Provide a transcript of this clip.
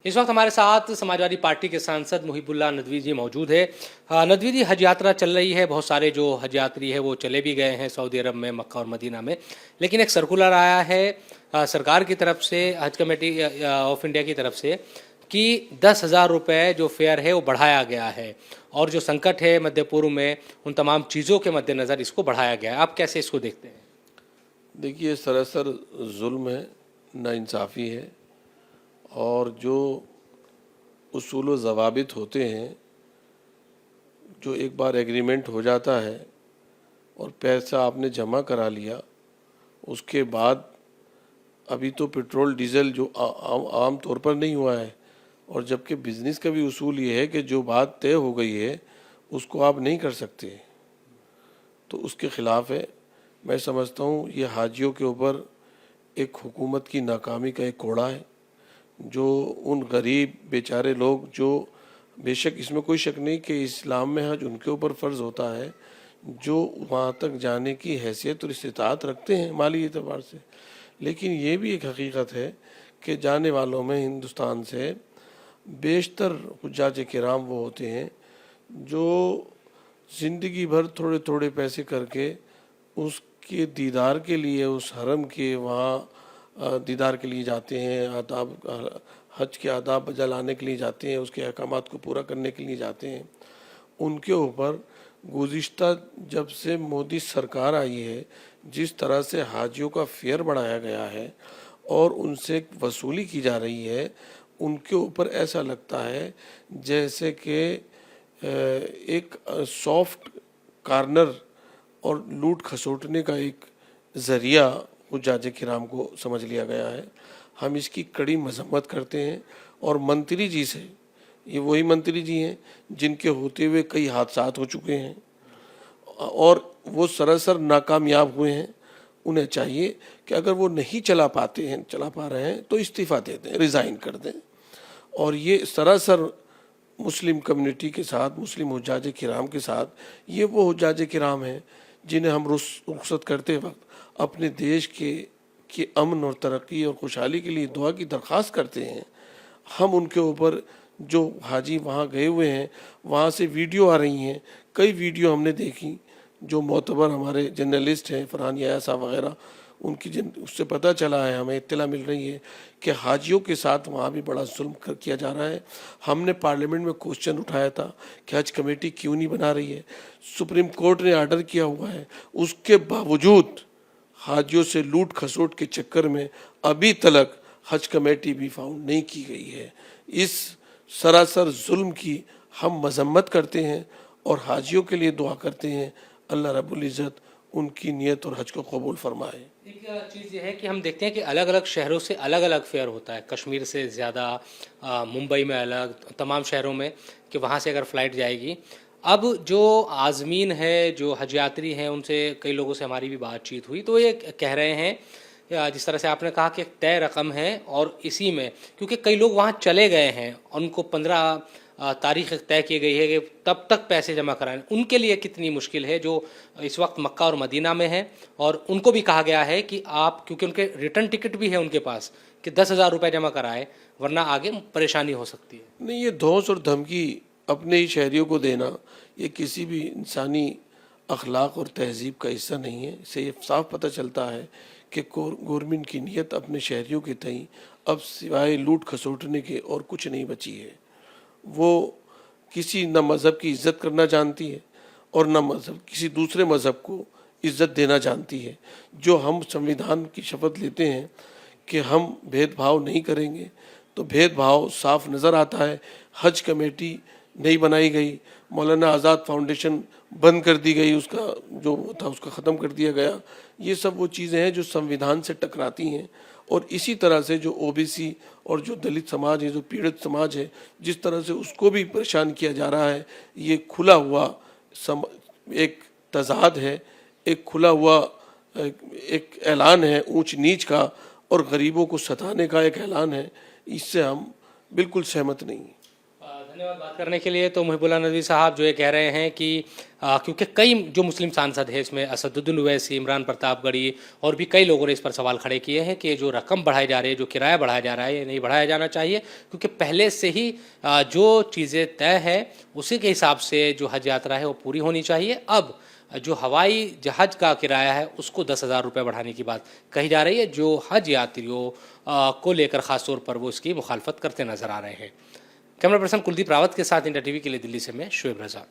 इस वक्त हमारे साथ समाजवादी पार्टी के सांसद मुहिबुल्लाह नदवी जी मौजूद है। नदवी जी, हज यात्रा चल रही है, बहुत सारे जो हज यात्री है वो चले भी गए हैं सऊदी अरब में, मक्का और मदीना में, लेकिन एक सर्कुलर आया है सरकार की तरफ से, हज कमेटी ऑफ इंडिया की तरफ से, कि 10,000 रुपये जो फेयर है वो बढ़ाया गया है, और जो संकट है मध्य पूर्व में उन तमाम चीज़ों के मद्देनज़र इसको बढ़ाया गया है। आप कैसे इसको देखते हैं? देखिए, सरासर जुल्म है, नाइंसाफ़ी है, और जो उसूल व ज़वाबित होते हैं, जो एक बार एग्रीमेंट हो जाता है और पैसा आपने जमा करा लिया, उसके बाद अभी तो पेट्रोल डीजल जो आम तौर पर नहीं हुआ है, और जबकि बिज़नेस का भी उसूल ये है कि जो बात तय हो गई है उसको आप नहीं कर सकते, तो उसके ख़िलाफ़ है। मैं समझता हूँ ये हाजियों के ऊपर एक हुकूमत की नाकामी का एक कोड़ा है, जो उन गरीब बेचारे लोग, जो बेशक इसमें कोई शक नहीं कि इस्लाम में हज उनके ऊपर फ़र्ज़ होता है जो वहाँ तक जाने की हैसियत और इस्तिताअत रखते हैं माली एतबार से, लेकिन ये भी एक हकीकत है कि जाने वालों में हिंदुस्तान से बेशतर हुज्जाज किराम वो होते हैं जो ज़िंदगी भर थोड़े थोड़े पैसे करके उसके दीदार के लिए, उस हरम के वहाँ दीदार के लिए जाते हैं, आदाब हज के आदाब बजा लाने के लिए जाते हैं, उसके अहकामात को पूरा करने के लिए जाते हैं। उनके ऊपर गुज़िश्ता जब से मोदी सरकार आई है, जिस तरह से हाजियों का फेयर बढ़ाया गया है और उनसे वसूली की जा रही है, उनके ऊपर ऐसा लगता है जैसे कि एक सॉफ्ट कार्नर और लूट खसोटने का एक ज़रिया हुज्जाज किराम को समझ लिया गया है। हम इसकी कड़ी मजम्मत करते हैं, और मंत्री जी से, ये वही मंत्री जी हैं जिनके होते हुए कई हादसात हो चुके हैं और वो सरासर नाकामयाब हुए हैं। उन्हें चाहिए कि अगर वो नहीं चला पा रहे हैं तो इस्तीफ़ा दे दें, रिज़ाइन कर दें। और ये सरासर मुस्लिम कम्युनिटी के साथ, मुस्लिम हुज्जाज किराम के साथ, ये वो हुज्जाज किराम हैं जिन्हें हम रुखसत करते वक्त अपने देश के अमन और तरक्की और खुशहाली के लिए दुआ की दरख्वास्त करते हैं। हम उनके ऊपर, जो हाजी वहाँ गए हुए हैं, वहाँ से वीडियो आ रही हैं, कई वीडियो हमने देखी, जो मोतबर हमारे जर्नलिस्ट हैं फरहान याया साहब वगैरह, उनकी उससे पता चला है, हमें इत्तला मिल रही है कि हाजियों के साथ वहाँ भी बड़ा जुल्म किया जा रहा है। हमने पार्लियामेंट में क्वेश्चन उठाया था कि हज कमेटी क्यों नहीं बना रही है, सुप्रीम कोर्ट ने आर्डर किया हुआ है, उसके बावजूद हाजियों से लूट खसोट के चक्कर में अभी तक हज कमेटी भी फाउंड नहीं की गई है। इस सरासर जुल्म की हम मजम्मत करते हैं और हाजियों के लिए दुआ करते हैं, अल्लाह रब्बुल इज़्ज़त उनकी नियत और हज को कबूल फरमाए। एक चीज़ ये है कि हम देखते हैं कि अलग अलग शहरों से अलग अलग फेयर होता है, कश्मीर से ज़्यादा, मुंबई में अलग, तमाम शहरों में, कि वहाँ से अगर फ़्लाइट जाएगी। अब जो आज़मीन है, जो हज यात्री हैं, उनसे कई लोगों से हमारी भी बातचीत हुई, तो ये कह रहे हैं, जिस तरह से आपने कहा कि एक तय रकम है, और इसी में क्योंकि कई लोग वहाँ चले गए हैं, उनको 15 तारीख तय की गई है कि तब तक पैसे जमा कराएं, उनके लिए कितनी मुश्किल है जो इस वक्त मक्का और मदीना में है। और उनको भी कहा गया है कि आप, क्योंकि उनके रिटर्न टिकट भी है उनके पास, कि 10,000 रुपये जमा कराए वरना आगे परेशानी हो सकती है। नहीं, ये धौंस और धमकी अपने ही शहरियों को देना, ये किसी भी इंसानी अखलाक और तहजीब का हिस्सा नहीं है। इससे ये साफ पता चलता है कि गवर्नमेंट की नीयत अपने शहरियों के तई अब सिवाय लूट खसोटने के और कुछ नहीं बची है। वो किसी न मज़हब की इज़्ज़त करना जानती है और न मज़हब किसी दूसरे मज़हब को इज़्ज़त देना जानती है। जो हम संविधान की शपथ लेते हैं कि हम भेदभाव नहीं करेंगे, तो भेदभाव साफ नज़र आता है। हज कमेटी नहीं बनाई गई, मौलाना आज़ाद फाउंडेशन बंद कर दी गई, उसका जो था उसका ख़त्म कर दिया गया। ये सब वो चीज़ें हैं जो संविधान से टकराती हैं। और इसी तरह से जो ओबीसी और जो दलित समाज है, जो पीड़ित समाज है, जिस तरह से उसको भी परेशान किया जा रहा है, ये खुला हुआ एक तज़ाद है, एक खुला हुआ एक ऐलान है ऊंच नीच का, और गरीबों को सताने का एक ऐलान है। इससे हम बिल्कुल सहमत नहीं हैं। धन्यवाद बात करने के लिए। तो मुहिबुल्लाह नदवी साहब जो ये कह रहे हैं कि क्योंकि कई जो मुस्लिम सांसद हैं इसमें असदुद्दीन ओवैसी, इमरान प्रतापगढ़ी और भी कई लोगों ने इस पर सवाल खड़े किए हैं कि जो रकम बढ़ाई जा रही है, जो किराया बढ़ाया जा रहा है, ये नहीं बढ़ाया जाना चाहिए, क्योंकि पहले से ही जो चीज़ें तय है उसी के हिसाब से जो हज यात्रा है वो पूरी होनी चाहिए। अब जो हवाई जहाज़ का किराया है उसको 10,000 रुपये बढ़ाने की बात कही जा रही है, जो हज यात्रियों को लेकर ख़ास तौर पर वो इसकी मुखालफत करते नज़र आ रहे हैं। कैमरा पर्सन कुलदीप रावत के साथ इंडिया टीवी के लिए दिल्ली से मैं शुएब रज़ा।